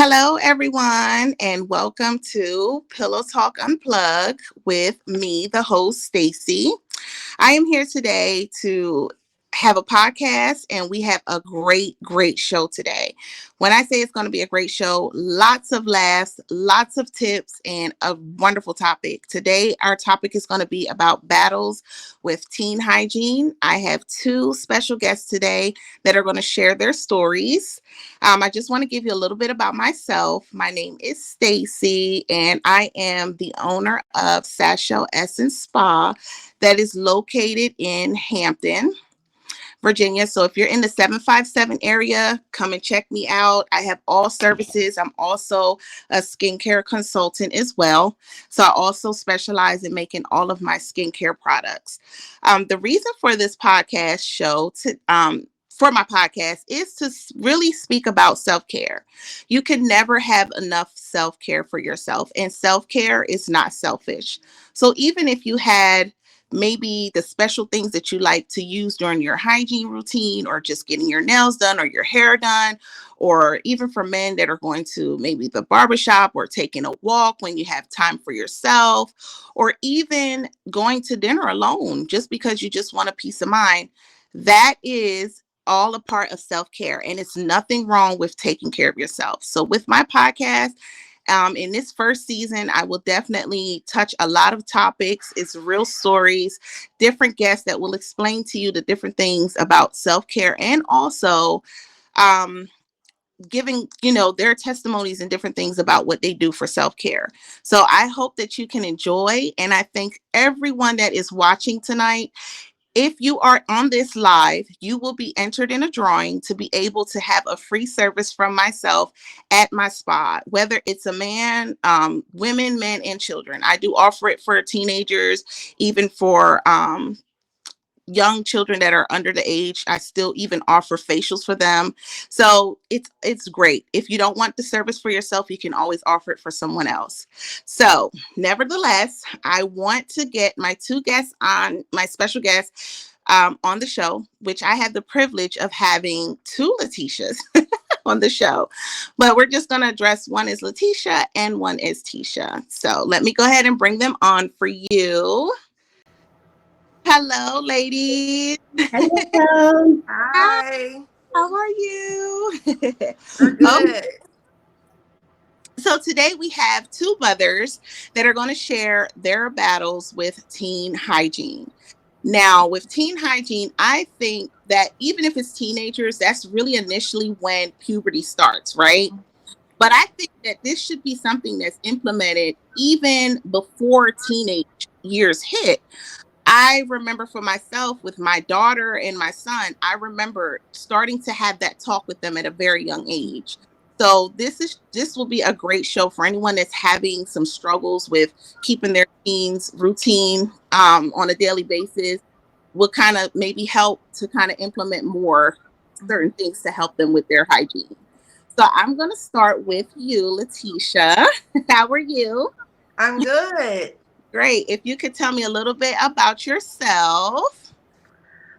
Hello, everyone, and welcome to Pillow Talk Unplug with me, the host, Stacy. I am here today to have a podcast, and we have a great show today. When I say it's going to be a great show, lots of laughs, lots of tips, and a wonderful topic. Today, our topic is going to be about battles with teen hygiene. I have two special guests today that are going to share their stories. I just want to give you a little bit about myself. My name is Stacy, and I am the owner of Sasho Essence Spa that is located in Hampton, Virginia. So if you're in the 757 area, come and check me out. I have all services. I'm also a skincare consultant as well. So I also specialize in making all of my skincare products. The reason for this podcast show for my podcast is to really speak about self-care. You can never have enough self-care for yourself, and self-care is not selfish. So even if you had maybe the special things that you like to use during your hygiene routine, or just getting your nails done or your hair done, or even for men that are going to maybe the barbershop or taking a walk when you have time for yourself, or even going to dinner alone just because you just want a peace of mind. That is all a part of self-care, and it's nothing wrong with taking care of yourself. So with my podcast, in this first season, I will definitely touch a lot of topics. It's real stories, different guests that will explain to you the different things about self-care, and also um, giving, their testimonies and different things about what they do for self-care. So I hope that you can enjoy, and I thank everyone that is watching tonight. If you are on this live, you will be entered in a drawing to be able to have a free service from myself at my spa, whether it's a man, women, men, and children. I do offer it for teenagers, even for young children that are under the age. I still even offer facials for them. So it's great. If you don't want the service for yourself, you can always offer it for someone else. So nevertheless, I want to get my two guests on, my special guests on the show, which I have the privilege of having two Letitias on the show. But we're just going to address, one is Letitia and one is Tisha. So let me go ahead and bring them on for you. Hello, ladies. Hello. Hi, Hi, how are you? we're Oh, good. so today we have two mothers that are going to share their battles with teen hygiene. Now, with teen hygiene, I think that even if it's teenagers, that's really initially when puberty starts, right? But I think that this should be something that's implemented even before teenage years hit. I remember for myself with my daughter and my son, I remember starting to have that talk with them at a very young age. So this will be a great show for anyone that's having some struggles with keeping their teens routine on a daily basis. Will kind of maybe help to kind of implement more certain things to help them with their hygiene. So I'm going to start with you, Letitia. How are you? I'm good. Great. If you could tell me a little bit about yourself.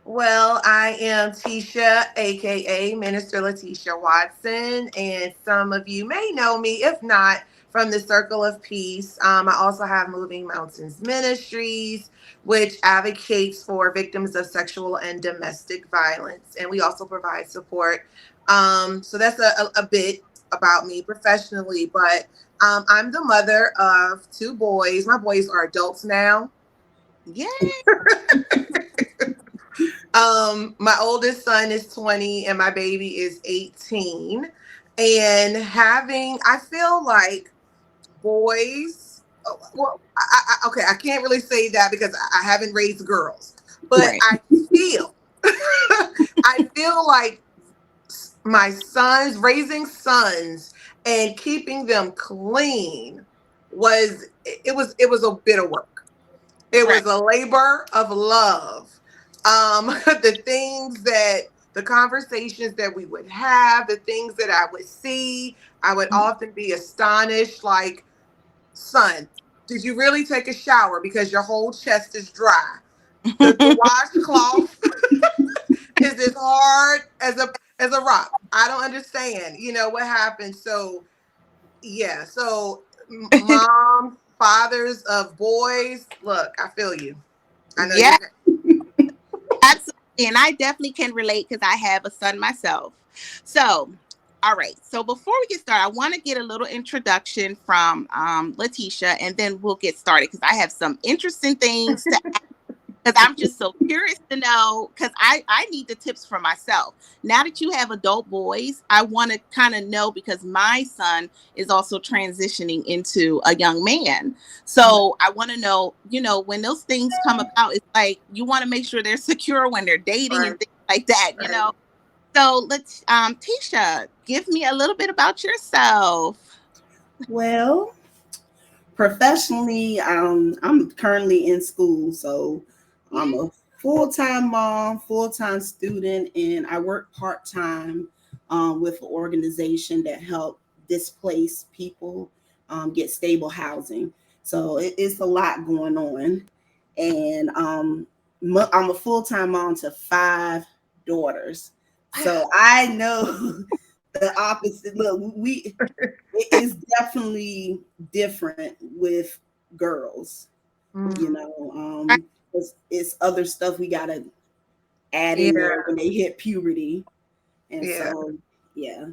Well, I am Tisha, aka Minister Letitia Watson, and some of you may know me, if not, from the Circle of Peace. I also have Moving Mountains Ministries, which advocates for victims of sexual and domestic violence, and we also provide support. So that's a bit about me professionally, but I'm the mother of two boys. My boys are adults now. Yay. My oldest son is 20 and my baby is 18. And I feel like boys, okay, I can't really say that because I haven't raised girls, but Right. feel, I feel like my sons, raising sons and keeping them clean it was a bit of work. It Right. was a labor of love. The things that the conversations that we would have, the things that I would see, I would often be astonished, like, son, did you really take a shower because your whole chest is dry? The washcloth is as hard as a rock. I don't understand, what happened. So Yeah. So, moms, fathers of boys, look, I feel you. I know Yeah, you're. absolutely. And I definitely can relate because I have a son myself. So, all right. So before we get started, I want to get a little introduction from Letitia, and then we'll get started because I have some interesting things to, because I'm just so curious to know, because I need the tips for myself. Now that you have adult boys, I want to kind of know because my son is also transitioning into a young man. So I want to know, when those things come about, it's like you want to make sure they're secure when they're dating Right. and things like that, Right. So let's Tisha, give me a little bit about yourself. Well, professionally, I'm currently in school, so I'm Yeah. a full-time mom, full-time student, and I work part-time with an organization that help displaced people get stable housing. So it's a lot going on, and I'm a full-time mom to five daughters. So I know the opposite. Look, it's definitely different with girls, you Mm, know. It's other stuff we gotta add in there yeah. when they hit puberty, and Yeah. so yeah.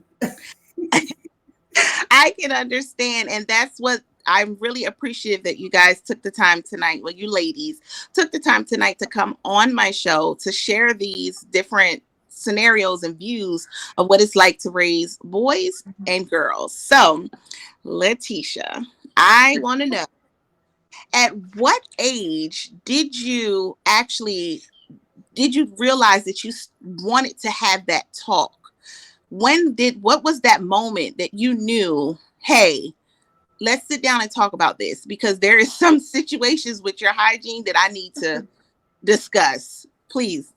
I can understand. And that's what I'm really appreciative that you guys took the time tonight. Well, you ladies took the time tonight to come on my show to share these different scenarios and views of what it's like to raise boys and girls. So, Letitia, I want to know, at what age did you realize that you wanted to have that talk? What was that moment that you knew, hey, let's sit down and talk about this, because there is some situations with your hygiene that I need to discuss. Please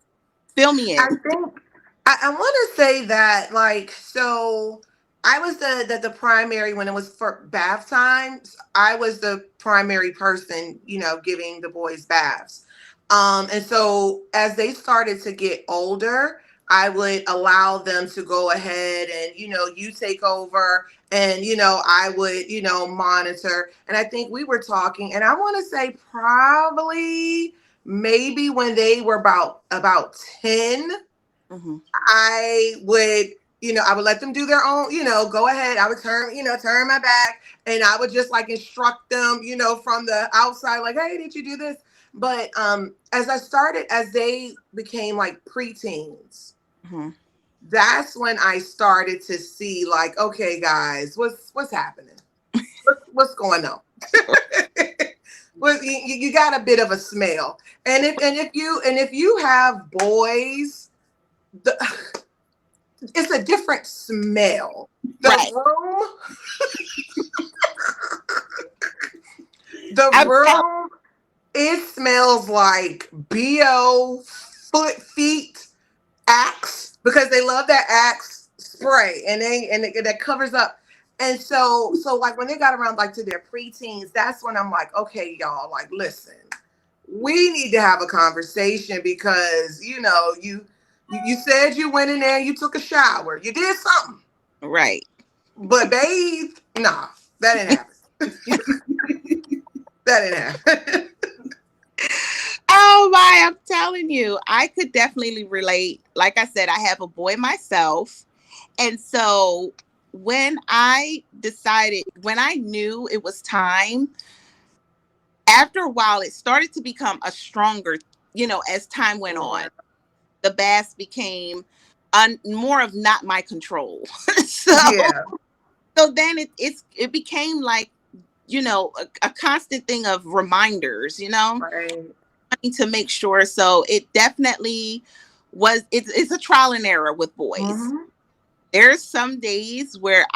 fill me I in. think I want to say that, like, so I was the primary when it was for bath times. I was the primary person, giving the boys baths. And so as they started to get older, I would allow them to go ahead and, you take over, and, I would, monitor. And I think we were talking, and I want to say probably maybe when they were about 10, Hmm. I would let them do their own, go ahead. I would turn my back, and I would just like instruct them, from the outside, like, hey, did you do this? But as they became like preteens, Hmm. that's when I started to see, like, okay, guys, what's happening? What's going on? Well, you got a bit of a smell, and if you have boys, the, it's a different smell. The Right. room, the I'm telling. room, it smells like BO, feet, Axe, because they love that Axe spray, and that covers up. And so like when they got around like to their preteens, that's when I'm like, okay, y'all, like, listen, we need to have a conversation, because you said you went in there, you took a shower, you did something, Right. but bathe, nah, that didn't happen. That didn't happen. Oh my, I'm telling you, I could definitely relate. Like I said, I have a boy myself. And so when I knew it was time, after a while, it started to become a stronger, as time went on. Yeah, The bass became more of not my control. so, yeah, so then it became like, a constant thing of reminders, right. wanting to make sure. So it definitely it's a trial and error with boys. Hmm. There's some days where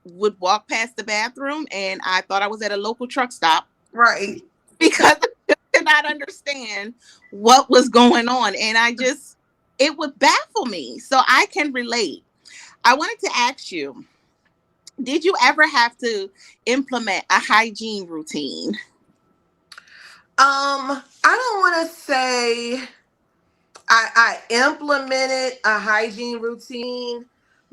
would walk past the bathroom and I thought I was at a local truck stop Right. because I just could not understand what was going on. And it would baffle me. So I can relate. I wanted to ask you, did you ever have to implement a hygiene routine? I don't want to say I implemented a hygiene routine,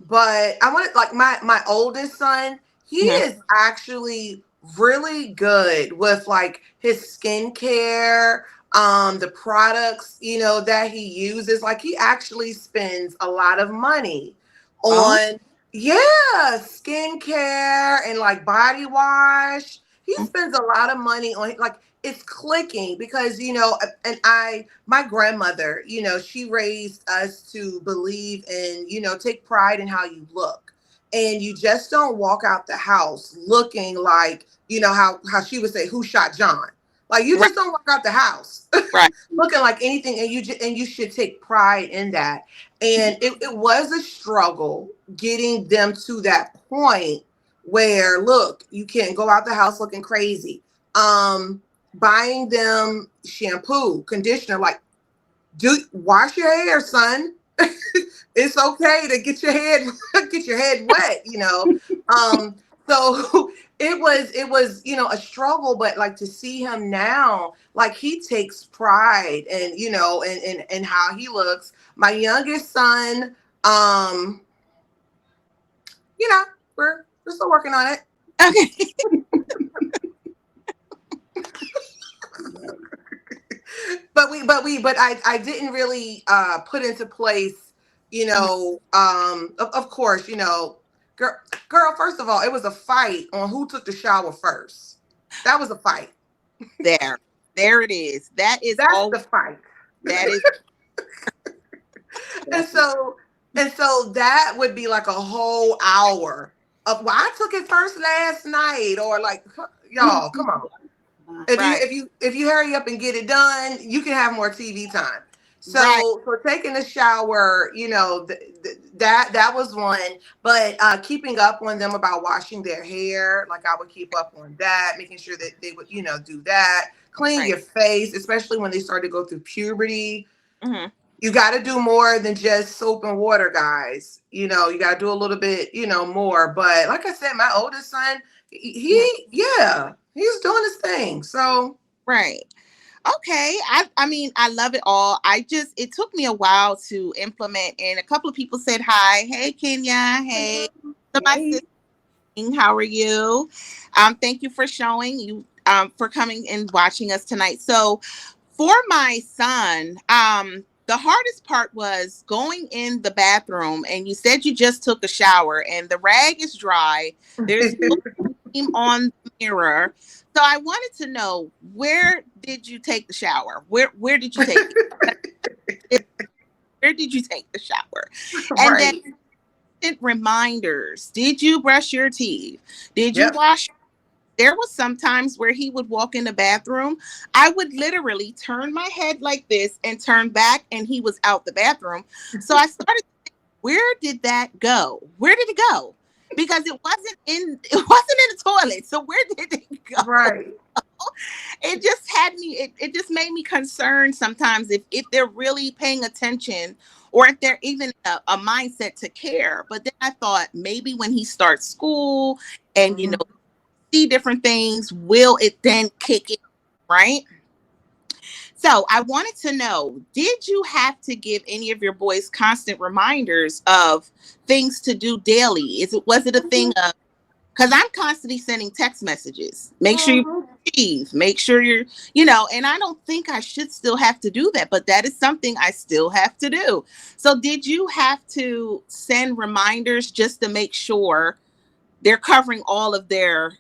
but I wanted, like, my oldest son. he Mhm. is actually really good with like his skincare, the products, that he uses. Like he actually spends a lot of money Oh, on, yeah, skincare and like body wash. He spends a lot of money on, like, it's clicking because, and my grandmother, she raised us to believe in, take pride in how you look. And you just don't walk out the house looking like, how she would say, who shot John? Like you right, just don't walk out the house right, looking like anything, and you should take pride in that. And it was a struggle getting them to that point where, look, you can't go out the house looking crazy. Buying them shampoo, conditioner, like, do wash your hair, son. It's okay to get your head get your head wet. So it was a struggle, but like to see him now, like he takes pride and and how he looks. My youngest son, um you know we're still working on it. okay. But I didn't really put into place, of course, girl, girl, first of all, it was a fight on who took the shower first. That was a fight. There, there it is. That is That's all. the fight. That is And so that would be like a whole hour of, well, I took it first last night, or like, y'all, come on. If you right, if you if you hurry up and get it done, you can have more TV time. right, So taking a shower, that was one. But keeping up on them about washing their hair, like I would keep up on that, making sure that they would, do that. Clean right. your face, especially when they start to go through puberty. Hmm. You got to do more than just soap and water, guys. You got to do a little bit, more. But like I said, my oldest son, yeah, he's doing his thing. So, Right. Okay. I mean, I love it all. It took me a while to implement, and a couple of people said hi. Hey, Kenya. Hey, to my Hey. sister. How are you? Thank you for showing you, for coming and watching us tonight. So, for my son, the hardest part was going in the bathroom, and you said you just took a shower, and the rag is dry. There's no cream on the mirror. So I wanted to know, where did you take the shower? Where did you take it? Where did you take the shower? And then right. reminders. Did you brush your teeth? Did you Yep. wash? There was some times where he would walk in the bathroom. I would literally turn my head like this and turn back, and he was out the bathroom. So I started, where did that go? Where did it go? Because it wasn't in the toilet. So where did it go? Right. It just had me, it just made me concerned sometimes, if they're really paying attention, or if they're even a mindset to care. But then I thought, maybe when he starts school and Mhm. see different things, will it then kick in, right? So I wanted to know, did you have to give any of your boys constant reminders of things to do daily? Was it a thing of, because I'm constantly sending text messages. Make sure you Mhm. breathe. Make sure and I don't think I should still have to do that, but that is something I still have to do. So did you have to send reminders just to make sure they're covering all of their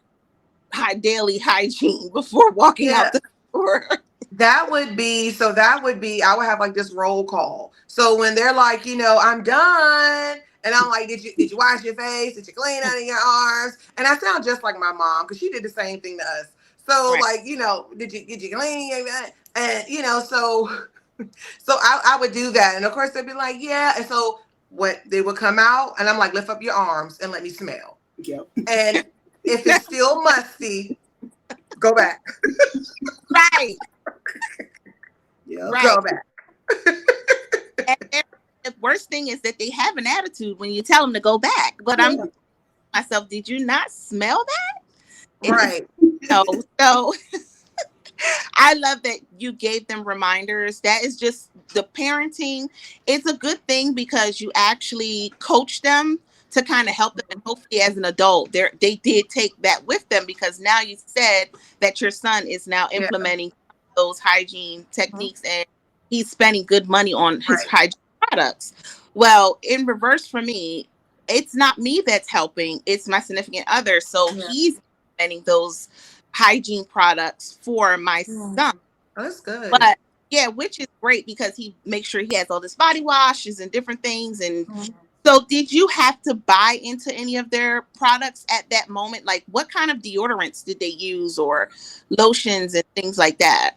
daily hygiene before walking out Yeah. the door? That would be, I would have like this roll call. So when they're like, I'm done, and I'm like, did you wash your face? Did you clean under your arms? And I sound just like my mom because she did the same thing to us. So Right. like, did you clean and so so I would do that. And of course they'd be like, yeah. And so when they would come out, and I'm like, lift up your arms and let me smell. Yep. And if it's still musty, go back. Right. Yep. Right. Go back. And the worst thing is that they have an attitude when you tell them to go back. But I'm Yeah. myself, did you not smell that? It's Right. no. So I love that you gave them reminders. That is just the parenting. It's a good thing because you actually coach them to kind of help them. And hopefully as an adult, they did take that with them, because now you said that your son is now Yeah. implementing those hygiene Mhm. techniques, and he's spending good money on his Right. hygiene products. Well, in reverse for me, it's not me that's helping, it's my significant other. So Yeah. he's implementing those hygiene products for my Mm. son. That's good. But yeah, which is great because he makes sure he has all this body washes and different things. And Mhm. so, did you have to buy into any of their products at that moment? Like, what kind of deodorants did they use, or lotions and things like that?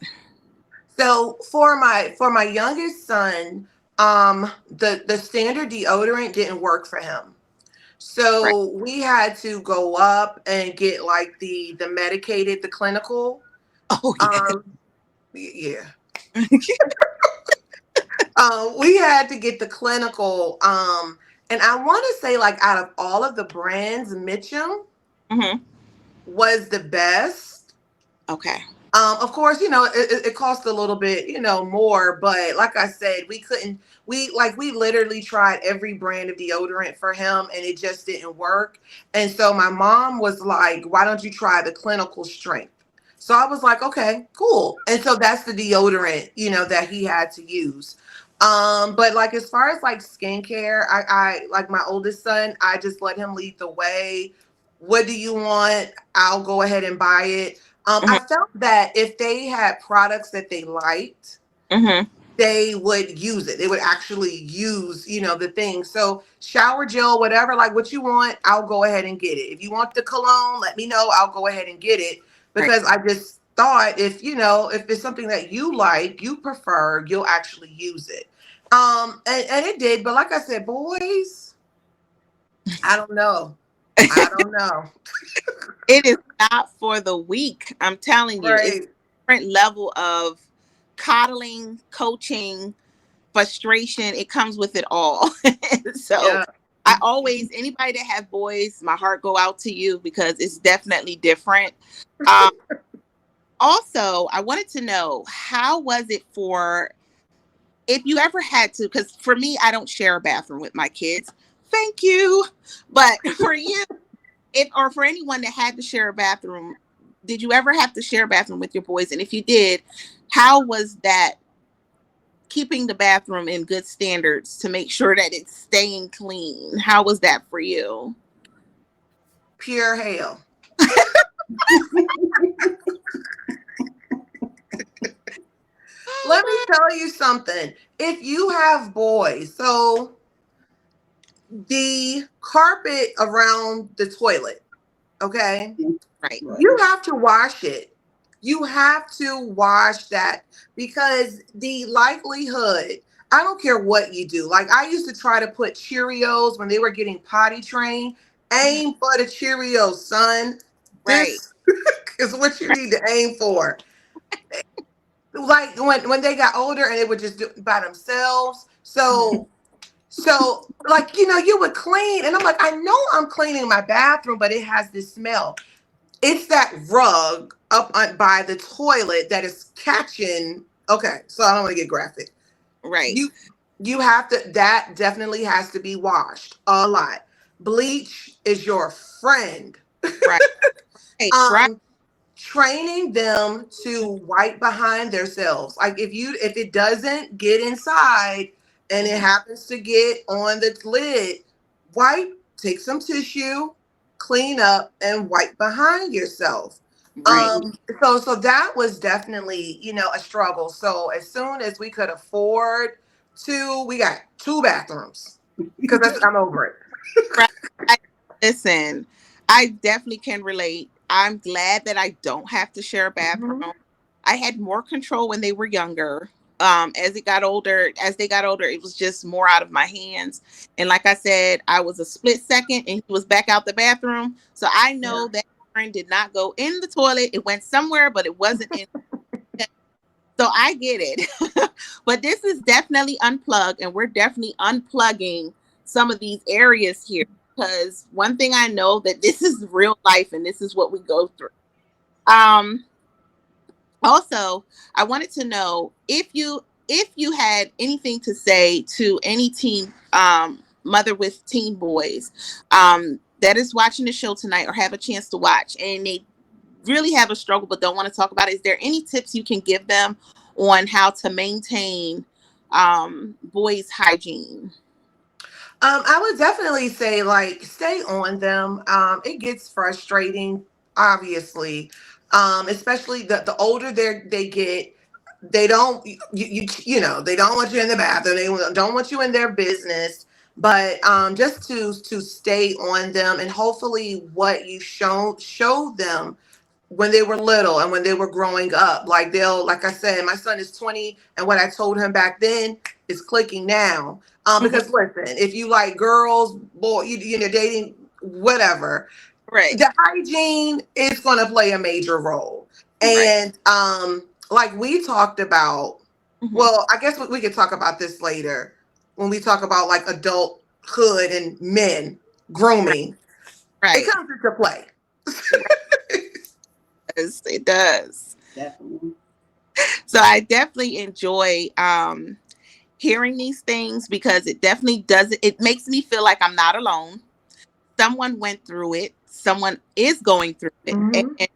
So for my youngest son, the standard deodorant didn't work for him. Right. So we had to go up and get like the medicated, the clinical. Oh, yeah. Um, yeah. We had to get the clinical. And I want to say, like, out of all of the brands, Mitchum Hmm. was the best. Okay. Of course, it cost a little bit, more, but like I said, we couldn't, we literally tried every brand of deodorant for him and it just didn't work. And so my mom was like, why don't you try the clinical strength? So I was like, okay, cool. And so that's the deodorant, that he had to use. But like as far as like skincare, I like my oldest son, I just let him lead the way. What do you want? I'll go ahead and buy it. I Hmm. felt that if they had products that they liked, Hmm. they would use it. They would actually use, the thing. So shower gel, whatever, like what you want, I'll go ahead and get it. If you want the cologne, let me know. I'll go ahead and get it Right. because I just thought if it's something that you like, you prefer, you'll actually use it. And it did, but like I said, boys, I don't know. I don't know. It is not for the weak. I'm telling you, it's Right. a different level of coddling, coaching, frustration. It comes with it all. So Yeah. I always, anybody that have boys, my heart go out to you, because it's definitely different. um, Also, I wanted to know, how was it for, if you ever had to, because for me, I don't share a bathroom with my kids, thank you, but for you, if, or for anyone that had to share a bathroom, did you ever have to share a bathroom with your boys? And if you did, how was that, keeping the bathroom in good standards to make sure that it's staying clean? How was that for you? Pure hell. Let me Oh tell you something. If you have boys, so the carpet around the toilet, okay, my, right. you have to wash it. You have to wash that because the likelihood, I don't care what you do. Like I used to try to put Cheerios when they were getting potty trained. Mhm. Aim for the Cheerios, son. Right. This is what you need to aim for. Like when they got older and they would just do it by themselves. Mhm. So like you would clean, and I'm like, I know I'm cleaning my bathroom, but it has this smell. It's that rug by the toilet that is catching. Okay, so I don't want to get graphic. Right. You you have to, that definitely has to be washed a lot. Bleach is your friend. Right. Right. Right. Um, Training them to wipe behind themselves. Like if it doesn't get inside and it Mhm. happens to get on the lid, wipe, take some tissue, clean up and wipe behind yourself. Right. So that was definitely, a struggle. So as soon as we could afford to, we got two bathrooms because I'm over it. Right. I, listen, I definitely can relate. I'm glad that I don't have to share a Mhm. bathroom. I had more control when they were younger. As they got older, it was just more out of my hands. And like I said, I was a split second and he was back out the bathroom. So I Yeah. know that urine did not go in the toilet. It went somewhere, but it wasn't in. So I get it. But this is definitely unplugged, and we're definitely unplugging some of these areas here, because one thing I know, that this is real life and this is what we go through. Um Also, I wanted to know if you had anything to say to any teen mother with teen boys that is watching the show tonight or have a chance to watch, and they really have a struggle but don't want to talk about it, is there any tips you can give them on how to maintain boys' hygiene? I would definitely say like stay on them. It gets frustrating, obviously, especially the older they get. They don't you know they don't want you in the bathroom. They don't want you in their business. But just to stay on them, and hopefully what you show them when they were little and when they were growing up. Like they'll, like I said, my son is 20, and what I told him back then is clicking now. Mhm. Because listen, if you like girls, boy, you know, dating, whatever, Right. the hygiene is going to play a major role. Right. And like we talked about, Hmm. well, I guess we could talk about this later when we talk about like adulthood and men Right. grooming. It Right. comes into play. Right. It does. Definitely. So I definitely enjoy hearing these things because it definitely does it makes me feel like I'm not alone. Someone went through it, someone is going through it, Hmm. and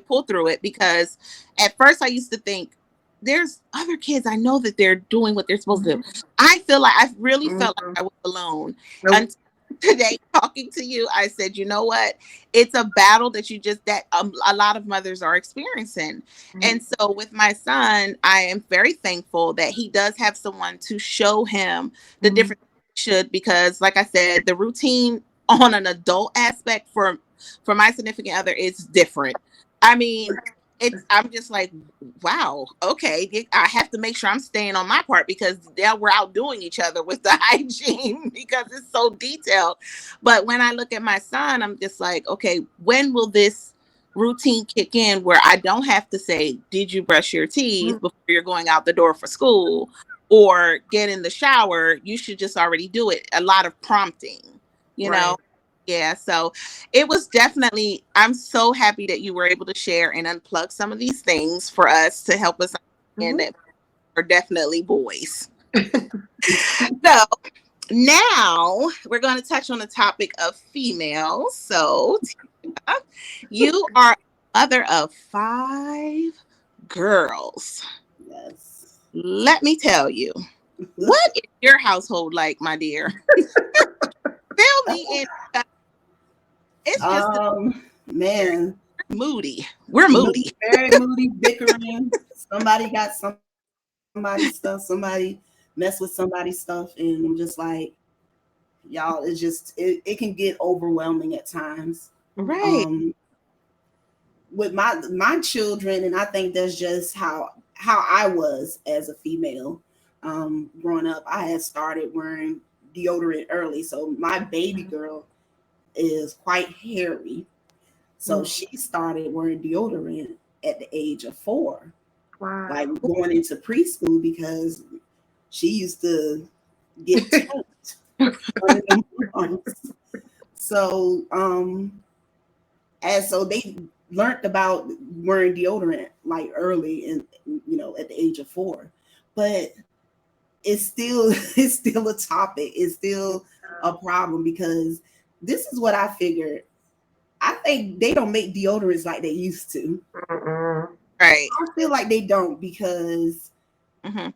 pull through it. Because at first I used to think there's other kids I know that they're doing what they're supposed to do. I feel like I really felt like Hmm. I was alone Nope. until today talking to you. I said, you know what, it's a battle that you just that a lot of mothers are experiencing. And so with my son, I am very thankful that he does have someone to show him the Mhm. different should, because like I said, the routine on an adult aspect for my significant other is different. I mean, it's I'm just like, wow, okay, I have to make sure I'm staying on my part because now we're outdoing each other with the hygiene because it's so detailed. But when I look at my son, I'm just like, okay, when will this routine kick in where I don't have to say, did you brush your teeth before you're going out the door for school or get in the shower? You should just already do it. A lot of prompting, you know? Right. Yeah, so it was definitely, I'm so happy that you were able to share and unplug some of these things for us to help us understand Hmm. that we're definitely boys. So now we're going to touch on the topic of females. So Tia, you are a mother of 5 girls. Yes. Let me tell you, what is your household like, my dear? Fill me in. It's just Man, moody. We're moody. very moody, bickering. Somebody got somebody's stuff. Somebody mess with somebody's stuff, and I'm just like, y'all. It's just it can get overwhelming at times. Right. Um, with my children, and I think that's just how I was as a female. Growing up, I had started wearing deodorant early, so my baby girl is quite hairy. So Mhm. she started wearing deodorant at the age of 4, like Wow. going into preschool because she used to get tanked one of them months. So and so they learned about wearing deodorant like early and at the age of 4. But it's still it's still a topic. It's still a problem because this is what I figured. I think they don't make deodorants like they used to. Mm-mm. Right. I feel like they don't because Hmm.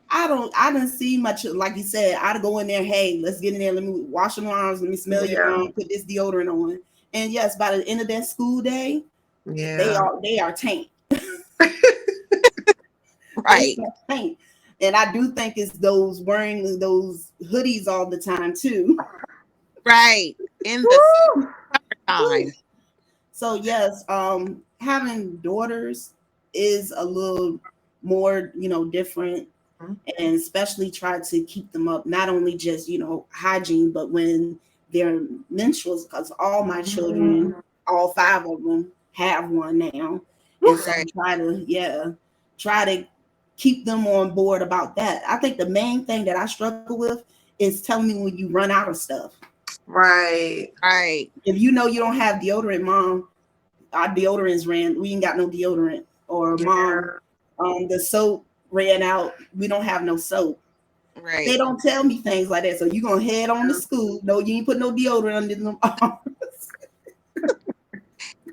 I don't see much like you said. I'd go in there, hey, let's get in there, let me wash your arms, let me smell your Yeah. arm, put this deodorant on. And yes, by the end of that school day, Yeah. they are taint. They Right. are taint. And I do think it's those wearing those hoodies all the time too. Right. In the Woo! summertime. So yes, having daughters is a little more, different, and especially try to keep them up, not only just, hygiene, but when they're menstruals, because all my children, Mhm. all 5 of them have one now. And Woo! so Right. try to keep them on board about that. I think the main thing that I struggle with is telling me when you run out of stuff. Right. Right. If you know you don't have deodorant, mom, our deodorants ran, we ain't got no deodorant. Or mom, Yeah. the soap ran out, we don't have no soap. Right. They don't tell me things like that. So you gonna head on to school. No, you ain't put no deodorant under them arms.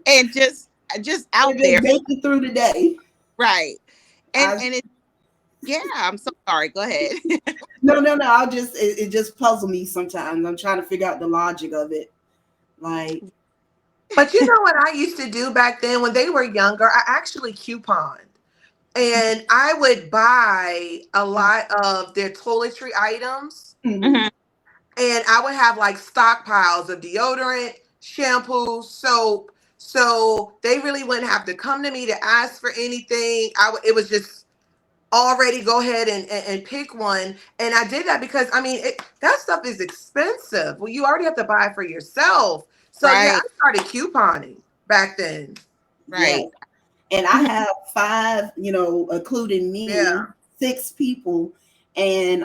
And just And out just there. make it through the day. Right. I And it yeah, I'm so sorry. Go ahead. no. It just puzzle me sometimes. I'm trying to figure out the logic of it. Like, But you know what I used to do back then when they were younger? I actually couponed. And I would buy a lot of their toiletry items, mhm, Mhm. and I would have like stockpiles of deodorant, shampoo, soap. So they really wouldn't have to come to me to ask for anything. It was just already go ahead and pick one. And I did that because I mean that stuff is expensive. Well, you already have to buy it for yourself. So yeah, Right. I started couponing back then. yes. Right. And I have five, including Yeah. me, six people, and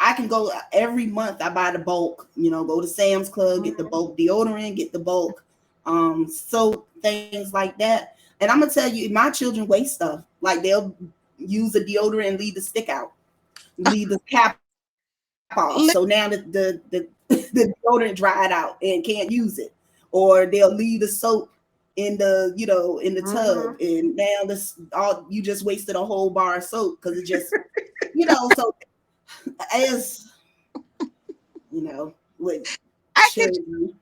I can go every month. I buy the bulk, go to Sam's Club, get the Mhm. bulk deodorant, get the bulk soap, things like that. And I'm gonna tell you, my children waste stuff. Like they'll use a deodorant and leave the stick out, leave the cap off. So now the the deodorant dried out and can't use it. Or they'll leave the soap in the tub, Mhm. and now this all you just wasted a whole bar of soap because it just so as with I could children.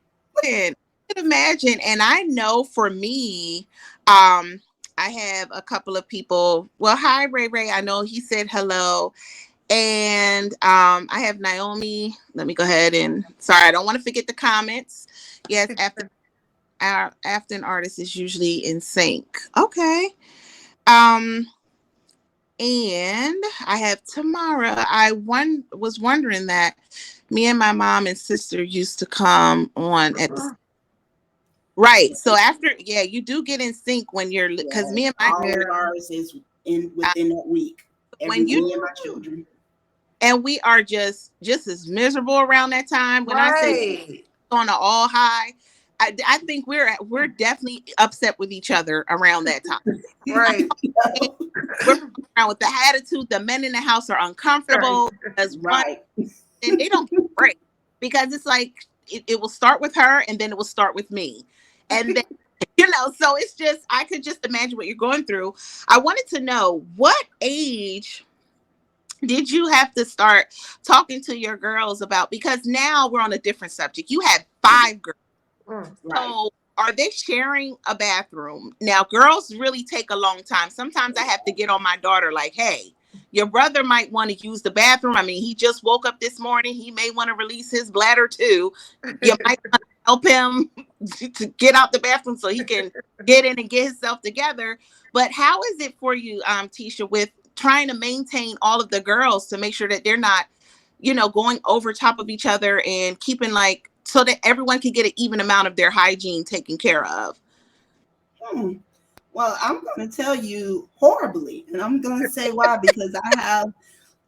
imagine. I could imagine. And I know for me, um, I have a couple of people. Well, hi Ray Ray. I know he said hello. And I have Naomi. Let me go ahead and sorry, I don't want to forget the comments. Yes, after an artist is usually in sync. Okay. Um, and I have Tamara. Was wondering that me and my mom and sister used to come on at the right. So after, yeah, you do get in sync when you're because me Yes, and my all of Yeah. ours is in uh, within that week. Every when you me and my children. and we are just as miserable around that time. When I say Yes, Right. on a all high, I think we're definitely upset with each other around that time. Right. And we're around with the attitude. The men in the house are Right. uncomfortable because one, right. and they don't get a break because it's like it will start with her and then it will start with me, and then so it's just I could just imagine what you're going through. I wanted to know what age did you have to start talking to your girls about, because now we're on a different subject. You had 5 girls. Mm. Right. So are they sharing a bathroom? Now, girls really take a long time. Sometimes I have to get on my daughter, like, hey, your brother might want to use the bathroom. I mean, he just woke up this morning. He may want to release his bladder too. You might want to help him to get out the bathroom so he can get in and get himself together. But how is it for you, Tisha, with trying to maintain all of the girls to make sure that they're not, going over top of each other and keeping like so that everyone can get an even amount of their hygiene taken care of. Hmm. Well, I'm going to tell you horribly, and I'm going to say why because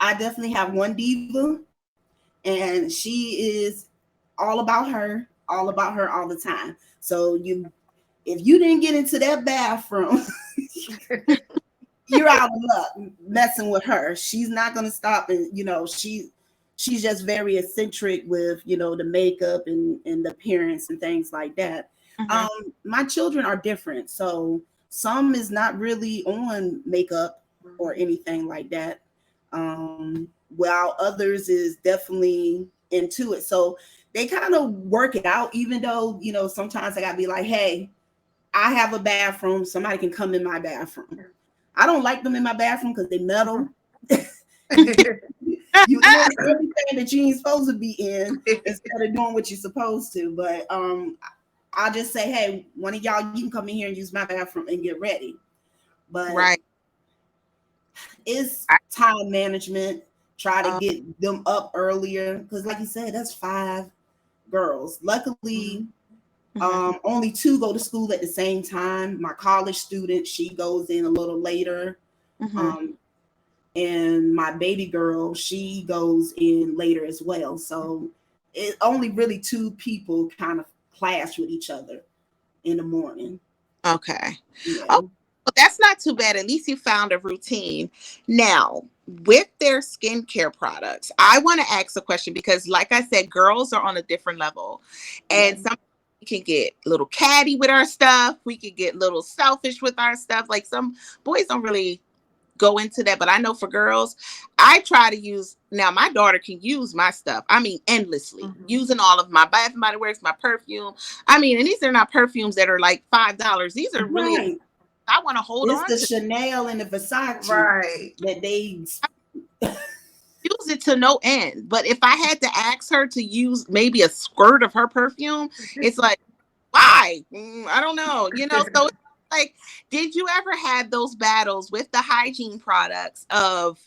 I definitely have one diva, and she is all about her all the time. So if you didn't get into that bathroom, you're out of luck messing with her. She's not going to stop, and she's just very eccentric with the makeup and the appearance and things like that. Mm-hmm. My children are different, so some is not really on makeup or anything like that, while others is definitely into it. So they kind of work it out, even though sometimes I gotta be like, hey, I have a bathroom, somebody can come in my bathroom. I don't like them in my bathroom because they metal. you you in everything that you ain't supposed to be in instead of doing what you're supposed to. But I'll just say, hey, one of y'all, you can come in here and use my bathroom and get ready. But Right. it's time management. Try to Uh, get them up earlier because, like you said, that's 5 girls. Luckily, mhm, only 2 go to school at the same time. My college student, she goes in a little later. mhm. Um, and my baby girl, she goes in later as well. So it only really 2 people kind of clash with each other in the morning. Okay. Yeah. Oh, well, that's not too bad. At least you found a routine. Now, with their skincare products, I want to ask a question because, like I said, girls are on a different level, Yeah. and some we can get a little catty with our stuff. We can get a little selfish with our stuff. Like some boys don't really go into that, but I know for girls, I try to use. Now my daughter can use my stuff. I mean, endlessly using all of my Bath and Body Works, my perfume. I mean, and these are not perfumes that are like $5. These are really. Right. I want to hold It's on the to. Chanel and the Versace Right. that they Use it to no end. But if I had to ask her to use maybe a squirt of her perfume, it's like, why? I don't know. So it's like, did you ever have those battles with the hygiene products of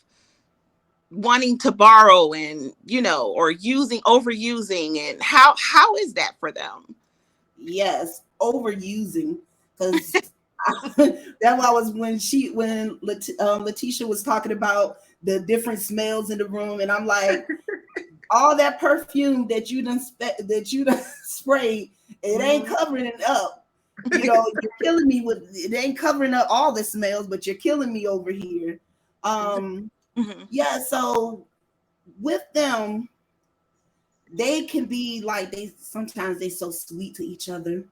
wanting to borrow and, or overusing, and how is that for them? yes, overusing, because that was when Letitia was talking about the different smells in the room, and I'm like, all that perfume that you done sprayed, it ain't covering it up. You're killing me with it. Ain't covering up all the smells, but you're killing me over here. Yeah. So with them, they can be like sometimes they so sweet to each other,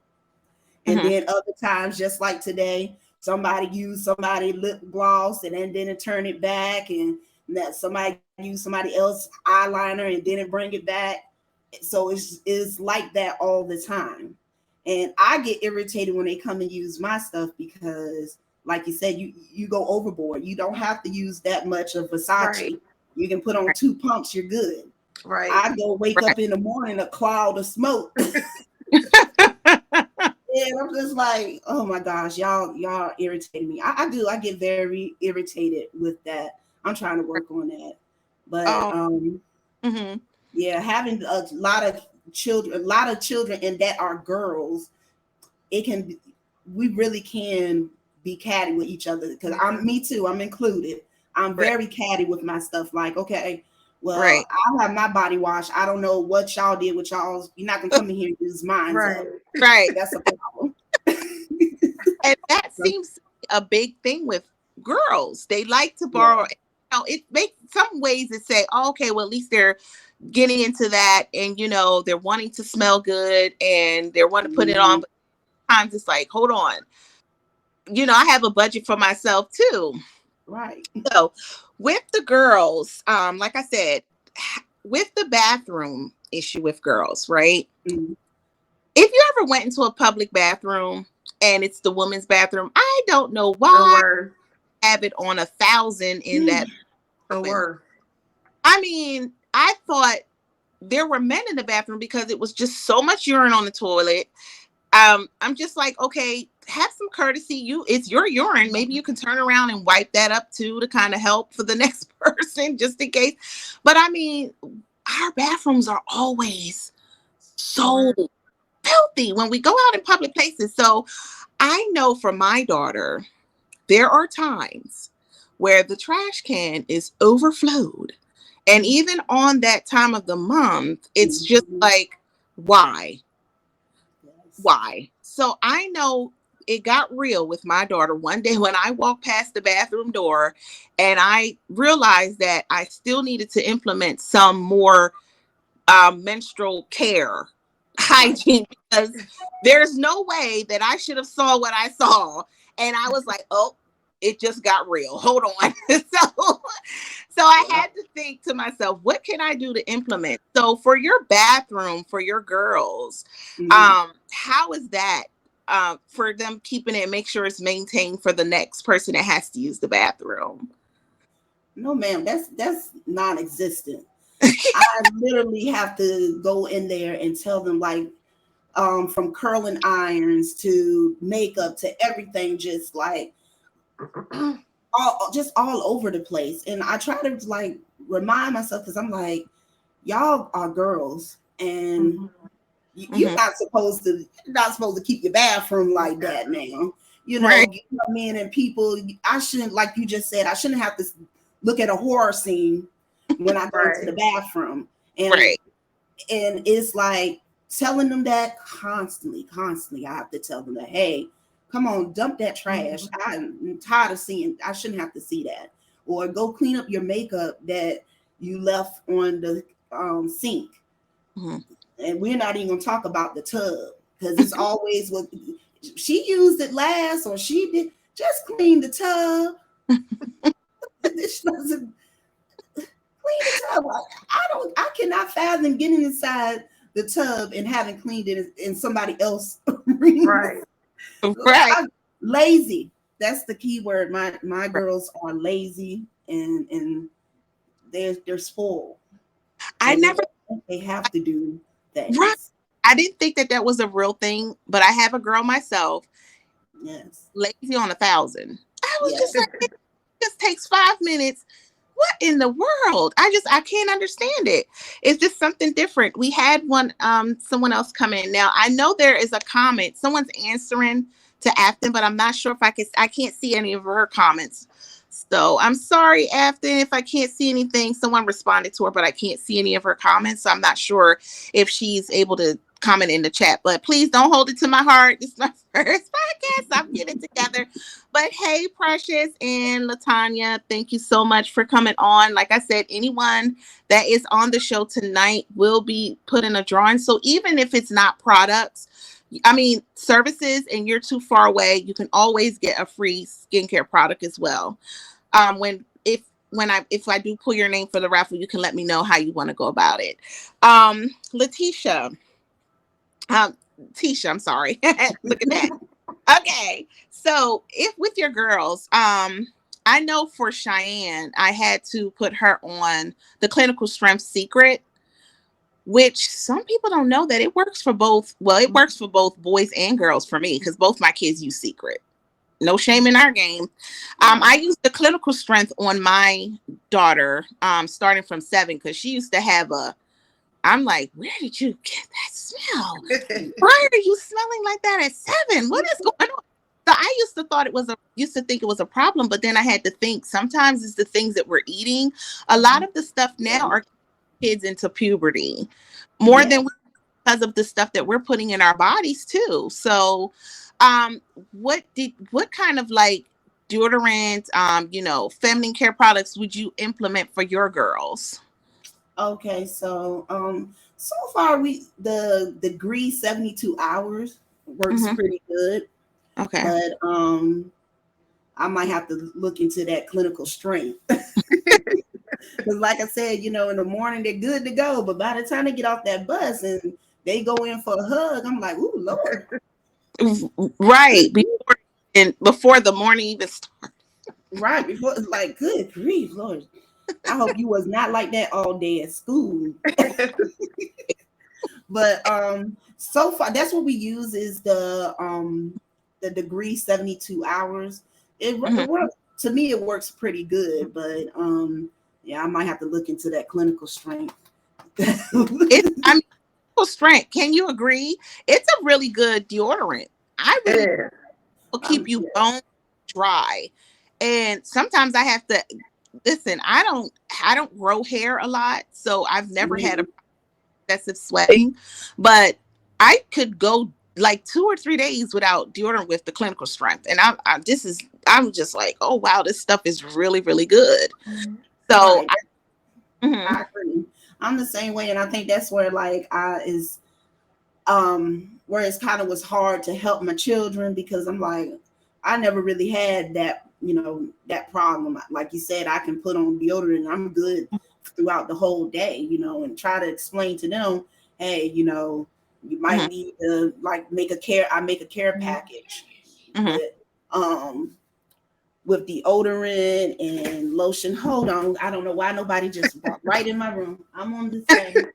and then other times, just like today, somebody used somebody lip gloss and then didn't turn it back, and that somebody used somebody else eyeliner and didn't bring it back. So it's like that all the time. And I get irritated when they come and use my stuff because, like you said, you go overboard. You don't have to use that much of Versace. Right. You can put on 2 pumps, you're good. Right. I go wake up in the morning, a cloud of smoke. And I'm just like, oh my gosh, y'all irritating me. I do. I get very irritated with that. I'm trying to work on that. But yeah, having a lot of children and that are girls, we really can be catty with each other, because me too, I'm included. I'm very catty with my stuff. Like, okay, well, I have my body wash. I don't know what y'all did with y'all's. You're not gonna come in here and use mine. Right. That's a problem. And that seems to be a big thing with girls. They like to borrow. It makes some ways it say, oh, okay, well, at least they're getting into that, and they're wanting to smell good and they want to put it on. But sometimes it's like, hold on, I have a budget for myself too. Right. So with the girls, like I said, with the bathroom issue with girls, right? If you ever went into a public bathroom and it's the woman's bathroom, I don't know why I have it on 1,000 in that. I mean, I thought there were men in the bathroom because it was just so much urine on the toilet. I'm just like, okay, have some courtesy. It's your urine. Maybe you can turn around and wipe that up too, to kind of help for the next person, just in case. But I mean, our bathrooms are always so filthy when we go out in public places. So I know for my daughter, there are times where the trash can is overflowed. And even on that time of the month, it's just like, why? Why? So I know it got real with my daughter one day when I walked past the bathroom door, and I realized that I still needed to implement some more menstrual care hygiene, because there's no way that I should have saw what I saw. And I was like, oh, it just got real. Hold on. So I had to think to myself, what can I do to implement? So for your bathroom, for your girls, how is that for them keeping it and make sure it's maintained for the next person that has to use the bathroom? No, ma'am, that's non-existent. I literally have to go in there and tell them, like, from curling irons to makeup to everything, just like all over the place. And I try to like remind myself, because I'm like, y'all are girls, and you're not supposed to keep your bathroom like that now. You come in and people, I shouldn't, like you just said, I shouldn't have to look at a horror scene when I go to the bathroom. And it's like telling them that constantly. I have to tell them that, hey, come on, dump that trash. I'm tired of seeing, I shouldn't have to see that. or go clean up your makeup that you left on the sink. Mhm. And we're not even gonna talk about the tub because it's always what she used it last or she did. Just clean the tub. This doesn't clean the tub. I cannot fathom getting inside the tub and having cleaned it and somebody else Right. Right. lazy. That's the key word. My girls are lazy and they're spoiled. I So never, they have to do right. things. I didn't think that that was a real thing, but I have a girl myself, Yes. lazy on 1,000. I was just Yes. like, it just takes 5 minutes. What in the world? I can't understand it. It's just something different. We had someone else come in. Now I know there is a comment. Someone's answering to Afton, but I'm not sure if I can't see any of her comments. So I'm sorry, Afton, if I can't see anything. Someone responded to her, but I can't see any of her comments. So I'm not sure if she's able to comment in the chat. But please don't hold it to my heart. This is my first podcast. I'm getting it together. But hey, Precious and Latanya, thank you so much for coming on. Like I said, anyone that is on the show tonight will be put in a drawing. So even if it's not products, I mean services, and you're too far away, you can always get a free skincare product as well. If I do pull your name for the raffle, you can let me know how you want to go about it. Letitia, um, Tisha, I'm sorry. Look at that. Okay. So if with your girls, I know for Cheyenne, I had to put her on the clinical strength secret, which some people don't know that it works for both. Well, it works for both boys and girls for me because both my kids use secret. No shame in our game. I used the clinical strength on my daughter, starting from 7, because she used to have a. I'm like, where did you get that smell? Why are you smelling like that at 7? What is going on? So I used to think it was a problem, but then I had to think sometimes it's the things that we're eating. A lot of the stuff Yeah. now are kids into puberty more Yeah. than because of the stuff that we're putting in our bodies too. So, what kind of like deodorant, feminine care products would you implement for your girls? Okay. So far the degree 72 hours works Hmm. pretty good, Okay. but I might have to look into that clinical strength. Because, like I said, in the morning they're good to go, but by the time they get off that bus and they go in for a hug, I'm like, "Ooh, Lord!" Right before the morning even starts. Right before it's like, "Good grief, Lord!" I hope you was not like that all day at school. But so far that's what we use is the degree 72 hours. It Mhm. works to me. It works pretty good, but yeah, I might have to look into that clinical strength. I mean, full strength. Can you agree? It's a really good deodorant. I It really is. will keep you Yeah. bone dry. And sometimes I have to listen, I don't grow hair a lot, so I've never had a Mhm. excessive sweating, but I could go like 2 or 3 days without deodorant with the clinical strength. And I'm just like, oh wow, this stuff is really, really good. So Right. mhm, I agree. I'm the same way, and I think that's where like I is where it's kind of was hard to help my children because I'm like I never really had that problem. Like you said, I can put on deodorant and I'm good throughout the whole day, and try to explain to them, hey, you might mhm, need to like make a care Mhm. package mhm. with um with deodorant and lotion. Hold on. I don't know why nobody just walked right in my room. I'm on the phone.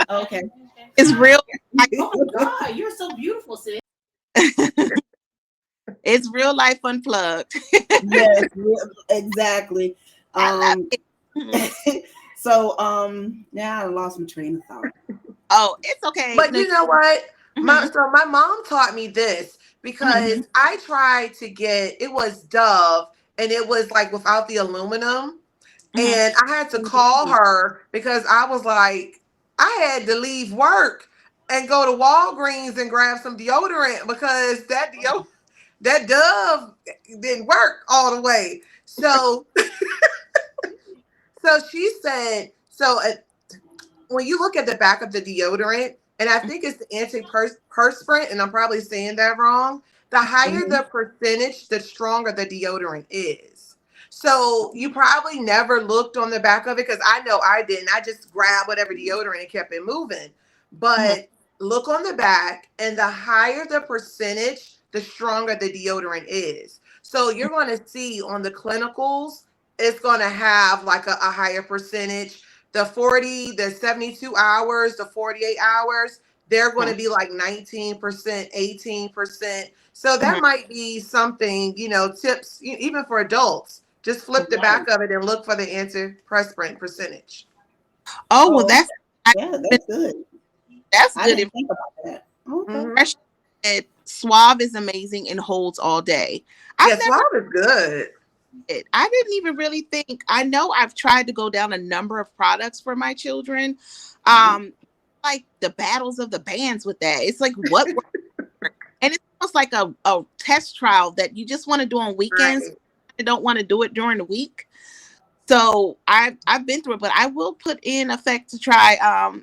Okay. It's real life. Oh my God, you're so beautiful, sis. It's real life unplugged. Yes, exactly. I love Um, it. Mhm. now I lost my train of thought. Oh, it's okay. But you know what? Mhm, My mom taught me this mhm, because I tried to get it was Dove and it was like without the aluminum. mhm. And I had to call her because I was like, I had to leave work and go to Walgreens and grab some deodorant because that Dove didn't work all the way. So, so she said, when you look at the back of the deodorant, and I think it's the antiperspirant, and I'm probably saying that wrong, the higher Mhm. the percentage, the stronger the deodorant is. So you probably never looked on the back of it because I know I didn't. I just grabbed whatever deodorant and kept it moving. Mhm. But look on the back, and the higher the percentage, the stronger the deodorant is. So you're going to see on the clinicals, it's going to have like a higher percentage. The 40, the 72 hours, the 48 hours, they're going to Mhm. be like 19%, 18%. So that Mhm. might be something, tips, even for adults. Just flip the Right. back of it and look for the antiperspirant percentage. Oh well, Oh, okay. that's I, Yeah, that's good. that's I good didn't think about that. Okay. Hmm. impression. That Suave is amazing and holds all day. I've Yeah, never Suave is good. it. I didn't even really think. I know I've tried to go down a number of products for my children. Mhm. Um, like the battles of the bands with that. It's like what works? And it's almost like a test trial that you just want to do on weekends. Right. You don't want to do it during the week. So I've been through it, but I will put in effect to try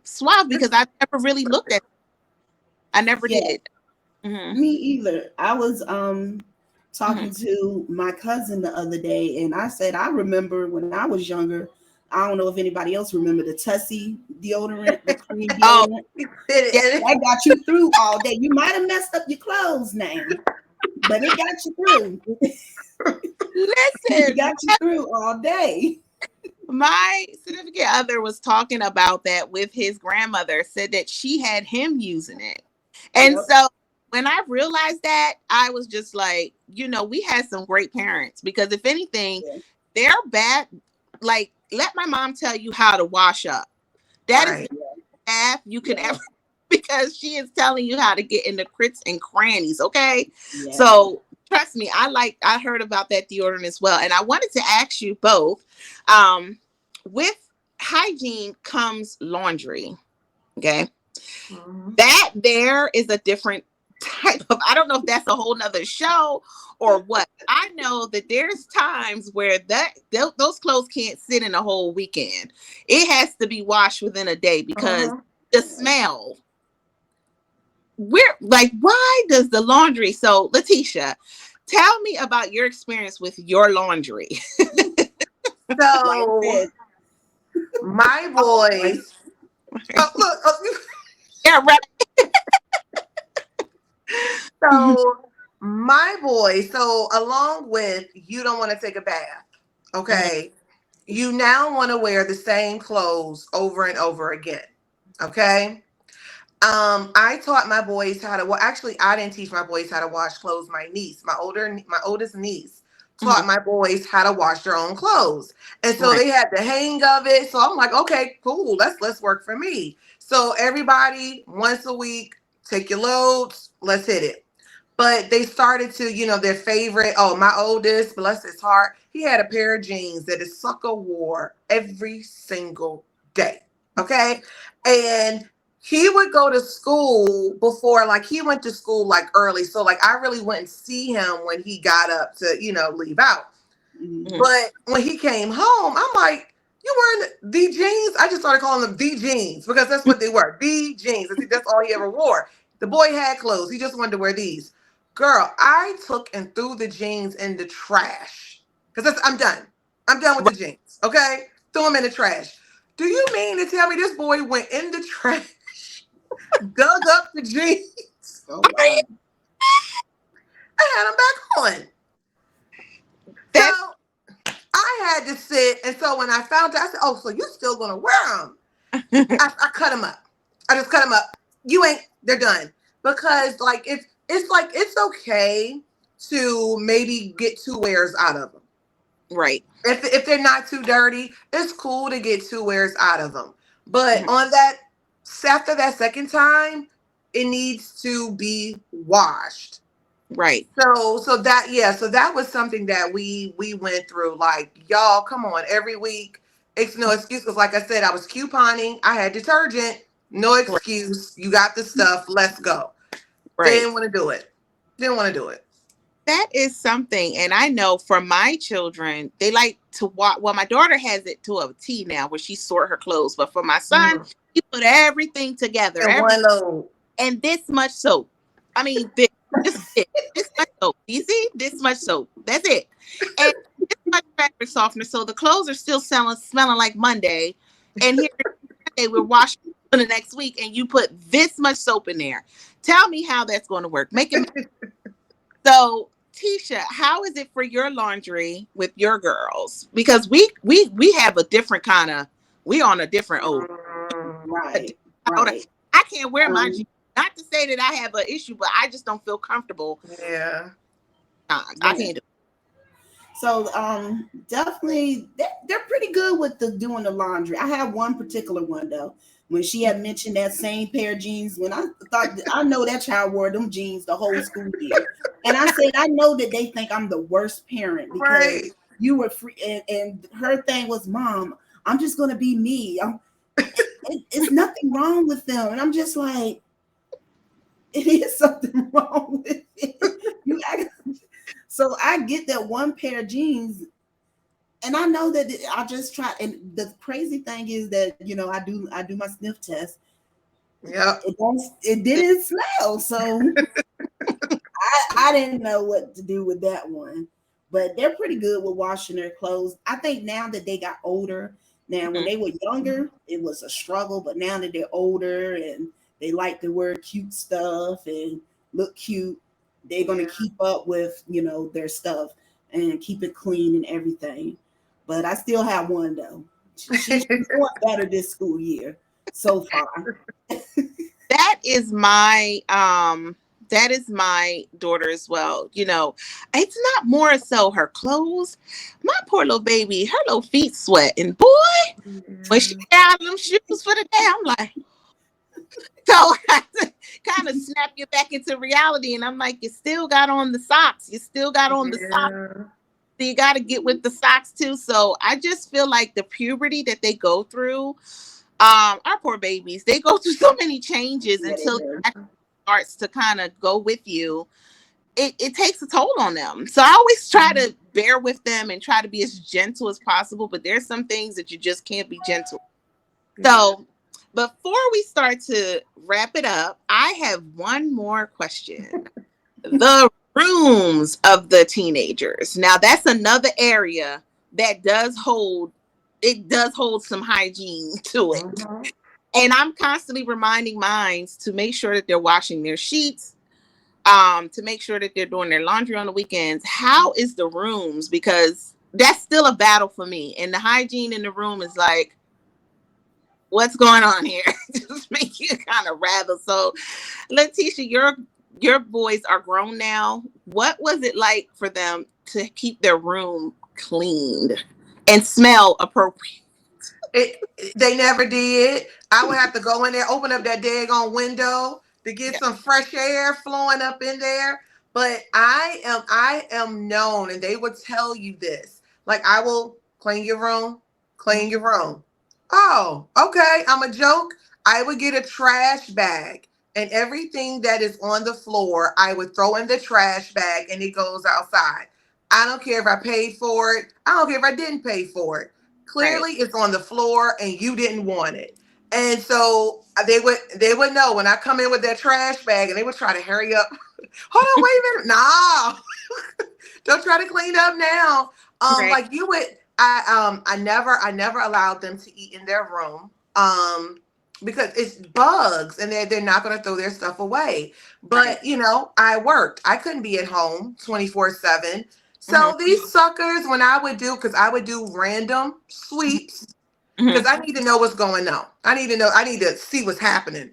Suave because I've never really looked at. I never Yeah, did. Hmm. me either. I was Hmm. talking to my cousin the other day, and I said I remember when I was younger. I don't know if anybody else remember the Tussie deodorant, the cream Oh deodorant. You fit yeah, it That got you through all day. You might have messed up your clothes now, but it got you through. listen, It got you through all day. my significant other was talking about that with his grandmother, said that she had him using it. And Yep. so when I realized that, I was just like, we had some great parents because if anything, Yeah. they're bad. Like, let my mom tell you how to wash up. That is the right. bath you could Yeah. ever because she is telling you how to get in the crits and crannies. Okay. Yeah. So trust me, I heard about that deodorant as well. And I wanted to ask you both, with hygiene comes laundry. Okay. Mhm. That there is a different type of, I don't know if that's a whole nother show or what. I know that there's times where those clothes can't sit in a whole weekend. It has to be washed within a day because Mhm. the smell, we're like, why does the laundry? So Letitia, tell me about your experience with your laundry. Like I So said, my oh, sorry. boys. Oh, look. Yeah, right. Mhm. So my boys. So along with you don't want to take a bath. Mhm. Okay. You now want to wear the same clothes over and over again. Okay. I taught my boys how to. Well, actually, I didn't teach my boys how to wash clothes. My oldest niece, Mhm. taught my boys how to wash their own clothes, and so Right. they had the hang of it. So I'm like, okay, cool. Let's work for me. So everybody, once a week, take your loads. Let's hit it. But they started to, their favorite. Oh, my oldest, bless his heart, he had a pair of jeans that his sucker wore every single day. Okay. And he would go to school before, like, he went to school like early. So, like, I really wouldn't see him when he got up to, leave out. Mhm. Mhm. But when he came home, I'm like, you wearing the jeans? I just started calling them the jeans because that's what they were. The jeans. I think that's all he ever wore. The boy had clothes. He just wanted to wear these. Girl, I took and threw the jeans in the trash. Because I'm done. I'm done with the Right. jeans. Okay? Threw them in the trash. Do you mean to tell me this boy went in the trash, dug up the jeans, Oh wow. and had them back on? That's So I had to sit, and so when I found out, I said, "Oh, so you still gonna wear them?" I cut them up. I just cut them up. You ain't. They're done because like it's okay to maybe get two wears out of them. right. If they're not too dirty, it's cool to get two wears out of them. But Mhm. on that after that second time, it needs to be washed. Right. So that was something that we went through. Like, y'all, come on, every week. It's no excuse because, like I said, I was couponing. I had detergent. No Right. excuse. You got the stuff. Let's go. Right. Didn't want to do it. Didn't want to do it. That is something. And I know for my children, they like to watch. Well, my daughter has it to a T now where she sort her clothes. But for my son, Mhm. he put everything together. And one load. And this much soap. I mean, this much soap. You see, this much soap. That's it. And this much fabric softener. So the clothes are still smelling like Monday. And here Monday we're washing for the next week, and you put this much soap in there. Tell me how that's going to work. Make it so. Tisha, how is it for your laundry with your girls? Because we have a different kind of we on a different old. Mm, Right, Hold on. right. I can't wear my Um, jeans. Not to say that I have an issue, but I just don't feel comfortable. yeah. I right. can't do So definitely they're pretty good with the doing the laundry. I have one particular one though. When she had mentioned that same pair of jeans, when I thought I know that child wore them jeans the whole school year, and I said I know that they think I'm the worst parent because Right. you were free, and her thing was, Mom, I'm just gonna be me. It's nothing wrong with them, and I'm just like, it is something wrong with it. You act, so I get that one pair of jeans, and I know that I just try. And the crazy thing is that I do my sniff test. Yep. It it. didn't smell, so I didn't know what to do with that one. But they're pretty good with washing their clothes. I think now that they got older, now when Mhm. they were younger, it was a struggle. But now that they're older and they like to wear cute stuff and look cute, they're gonna Yeah. keep up with their stuff and keep it clean and everything. But I still have one though. She's doing better this school year so far. That is my daughter as well. It's not more so her clothes. My poor little baby, her little feet sweat, and boy, when she Yeah. got out of them shoes for the day, I'm like, so I have to kind of snap you back into reality, and I'm like, you still got on the socks, you still got on the socks. Yeah. So you got to get with the socks too. So I just feel like the puberty that they go through, our poor babies, they go through so many changes Yeah, they until it do. actually starts to kind of go with you. It takes a toll on them. So I always try to bear with them and try to be as gentle as possible. But there's some things that you just can't be gentle. Yeah. So before we start to wrap it up, I have one more question. The rooms of the teenagers. Now that's another area that does hold some hygiene to it. Mhm. And I'm constantly reminding minds to make sure that they're washing their sheets, to make sure that they're doing their laundry on the weekends. How is the rooms? Because that's still a battle for me. And the hygiene in the room is like, what's going on here? Just make you kind of rattle. So, Letitia, your boys are grown now. What was it like for them to keep their room cleaned and smell appropriate? They never did. I would have to go in there, open up that daggone window to get Yeah. some fresh air flowing up in there. But I am known, and they would tell you this. Like, I will clean your room, clean your room. Oh, okay. I'm a joke. I would get a trash bag, and everything that is on the floor, I would throw in the trash bag, and it goes outside. I don't care if I paid for it. I don't care if I didn't pay for it. Right. Clearly it's on the floor and you didn't want it. And so they would know when I come in with that trash bag, and they would try to hurry up. Hold on, wait a minute. No. Don't try to clean up now. Right. Like you would I never allowed them to eat in their room. Because it's bugs, and they're not gonna throw their stuff away. Right. But I worked. I couldn't be at home 24/7. Hmm. So these suckers, when I would do, because I would do random sweeps, Hmm. because I need to know what's going on. I need to know. I need to see what's happening.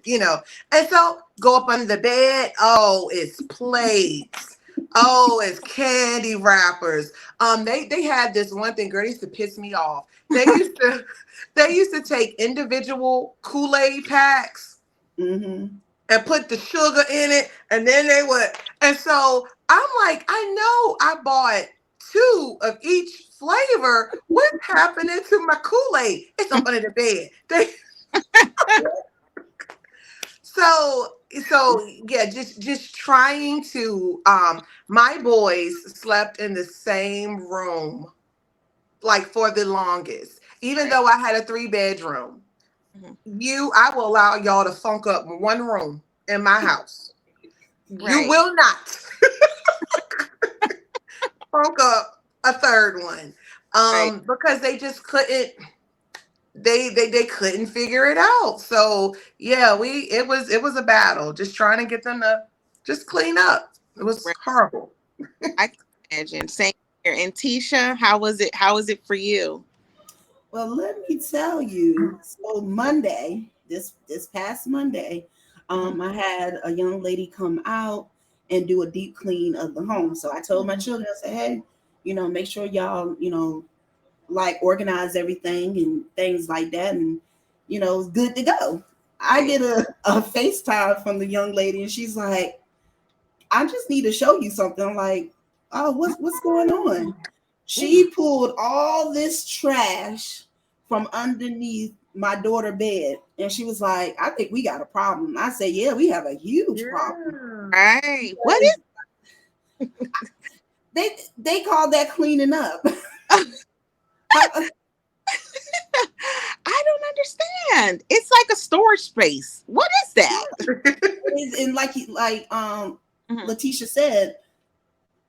And so go up under the bed. Oh, it's plates. Oh, it's candy wrappers. They had this one thing, girl, it used to piss me off. They used to take individual Kool-Aid packs Mm-hmm. and put the sugar in it, and then they would. And so I'm like, I know I bought two of each flavor. What's happening to my Kool-Aid? It's up under the bed. So yeah, just trying to my boys slept in the same room like for the longest. Even Right. though I had a 3 bedroom. Mhm. I will allow y'all to funk up one room in my house. You Right. will not funk up a third one. Right. Because they just couldn't they couldn't figure it out. So yeah, it was a battle just trying to get them to just clean up. It was Right. horrible. I can imagine. Same here. And Tisha, how was it? How was it for you? Well, let me tell you. So Monday, this past Monday, Mhm. I had a young lady come out and do a deep clean of the home. So I told my children, I said, hey, make sure y'all, like organize everything and things like that, and it's good to go. I Right. get a FaceTime from the young lady, and she's like, I just need to show you something. I'm like, oh, what's going on? Ooh. She pulled all this trash from underneath my daughter bed, and she was like, I think we got a problem. I said, yeah, we have a huge problem. Yeah. Right. What is? Because they call that cleaning up. How- I don't understand. It's like a storage space. What is that? and Mhm. Letitia said,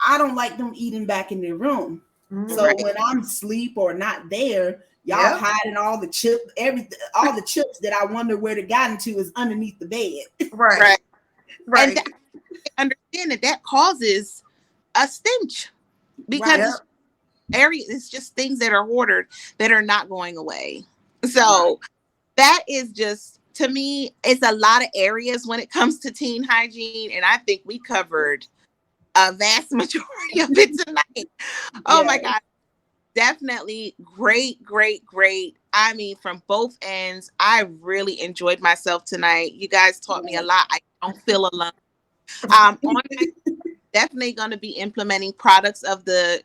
I don't like them eating back in their room. So Mhm. Right. when I'm asleep or not there, y'all Yep. hiding all the everything, all the chips that I wonder where they got into is underneath the bed. Right. Right. And Right. I understand that that causes a stench because Right, Yep. it's area. It's just things that are ordered that are not going away. right, So that is just to me, it's a lot of areas when it comes to teen hygiene, and I think we covered a vast majority of it tonight. Oh my yeah, god, definitely great, great, great. I mean, from both ends, I really enjoyed myself tonight. You guys taught me a lot. I don't feel alone. On my definitely going to be implementing products of the,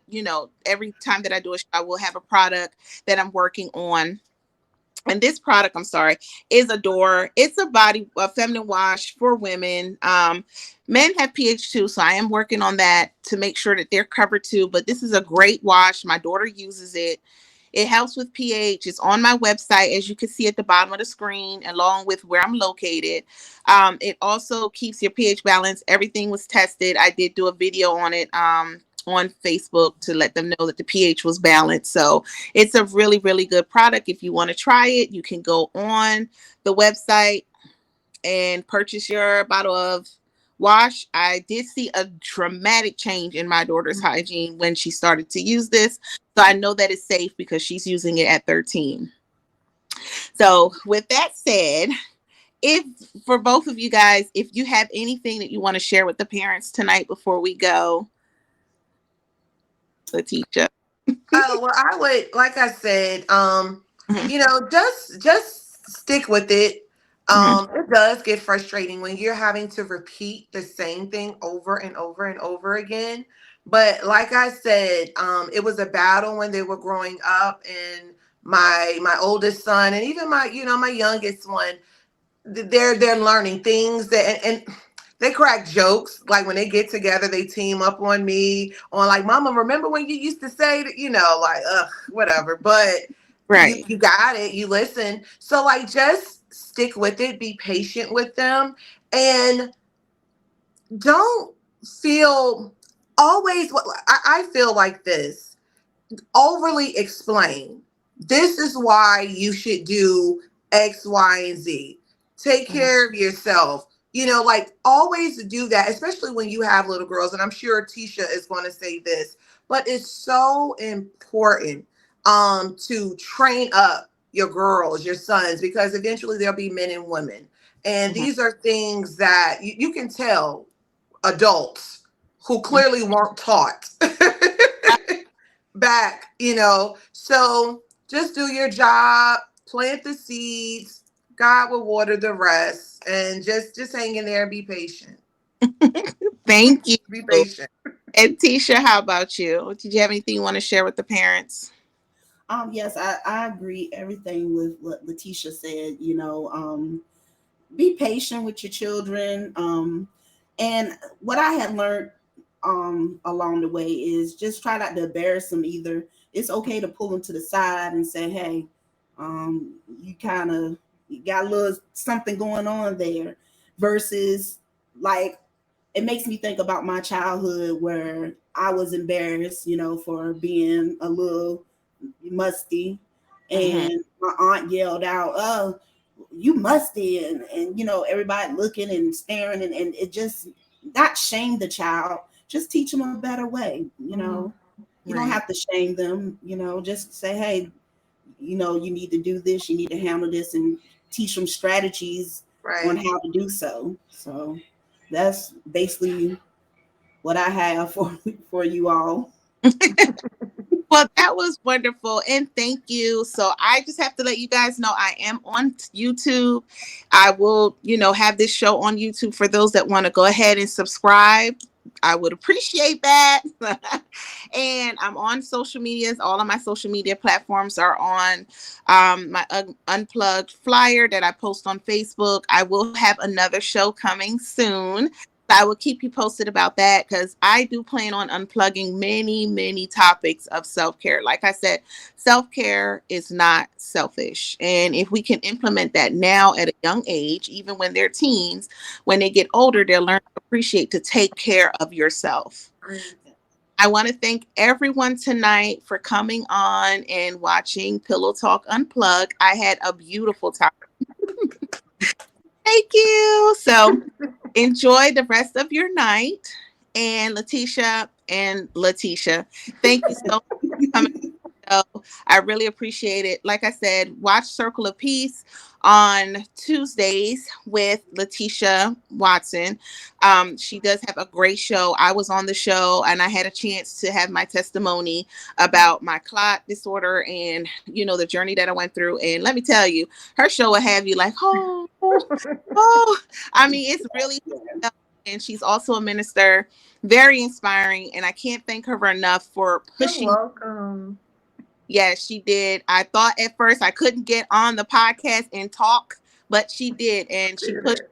every time that I do a show, I will have a product that I'm working on. And this product, I'm sorry, is Adore. It's a feminine wash for women. Men have pH too, so I am working on that to make sure that they're covered too. But this is a great wash. My daughter uses it. It helps with pH. It's on my website, as you can see at the bottom of the screen, along with where I'm located. It also keeps your pH balance. Everything was tested. I did do a video on it on Facebook to let them know that the pH was balanced. So it's a really, really good product. If you want to try it, you can go on the website and purchase your bottle of wash. I did see a dramatic change in my daughter's hygiene when she started to use this. So I know that it's safe because she's using it at 13. So, with that said, if for both of you guys, if you have anything that you want to share with the parents tonight before we go, Letitia. Oh, well, I would, like I said, Mhm, just stick with it. mhm, It does get frustrating when you're having to repeat the same thing over and over and over again. But like I said, it was a battle when they were growing up, and my oldest son, and even my youngest one, they're learning things that and they crack jokes like when they get together they team up on me on like mama remember when you used to say that like ugh whatever but you right. you got it you listen so like just stick with it be patient with them and don't feel always what I feel like this overly explain. This is why you should do X, Y, and Z. Take Mhm, care of yourself. Like always do that, especially when you have little girls. And I'm sure Tisha is going to say this, but it's so important to train up your girls, your sons, because eventually there'll be men and women. And mhm, these are things that you can tell adults who mhm. clearly weren't taught back. So just do your job, plant the seeds, God will water the rest, and just hang in there and be patient. Thank you. Be patient. And Tisha, how about you? Did you have anything you want to share with the parents? yes, I agree everything with what Letitia said. be patient with your children. And what I had learned along the way is just try not to embarrass them either. It's okay to pull them to the side and say, hey, you kind of you got a little something going on there, versus like it makes me think about my childhood where I was embarrassed, for being a little musty, Hmm. and my aunt yelled out, "Oh, you musty," and everybody looking and staring, and it just not shame the child, just teach them a better way. Mhm. You don't Right. have to shame them. Just say, hey, you need to do this, you need to handle this, and teach them strategies on Right. how to do so. So that's basically what I have for you all. Well, that was wonderful. And thank you. So I just have to let you guys know I am on YouTube. I will, have this show on YouTube for those that want to go ahead and subscribe. I would appreciate that. And I'm on social medias. All of my social media platforms are on my unplugged flyer that I post on Facebook. I will have another show coming soon. I will keep you posted about that because I do plan on unplugging many, many topics of self care. Like I said, self care is not selfish. And if we can implement that now at a young age, even when they're teens, when they get older, they'll learn to appreciate to take care of yourself. Right. I want to thank everyone tonight for coming on and watching Pillow Talk Unplugged. I had a beautiful time. Thank you. So enjoy the rest of your night. And Letitia, thank you so much for coming. So I really appreciate it. Like I said, watch Circle of Peace on Tuesdays with Letitia Watson. She does have a great show. I was on the show and I had a chance to have my testimony about my clot disorder and the journey that I went through. And let me tell you, her show will have you like, oh. I mean, it's really, and she's also a minister, very inspiring. And I can't thank her enough for You're pushing. welcome. Yes, she did. I thought at first I couldn't get on the podcast and talk, but she did. And she pushed Good.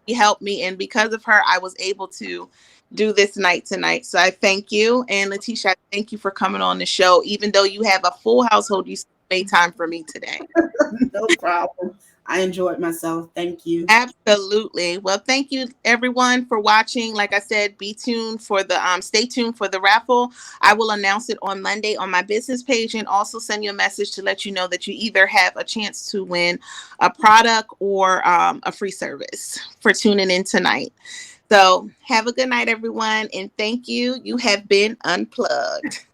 me, helped me. And because of her, I was able to do this night tonight. So I thank you. And Letitia, I thank you for coming on the show. Even though you have a full household, you still made time for me today. No problem. I enjoyed myself. Thank you. Absolutely. Well, thank you everyone for watching. Like I said, stay tuned for the raffle. I will announce it on Monday on my business page and also send you a message to let you know that you either have a chance to win a product or a free service for tuning in tonight. So have a good night, everyone, and thank you. You have been unplugged.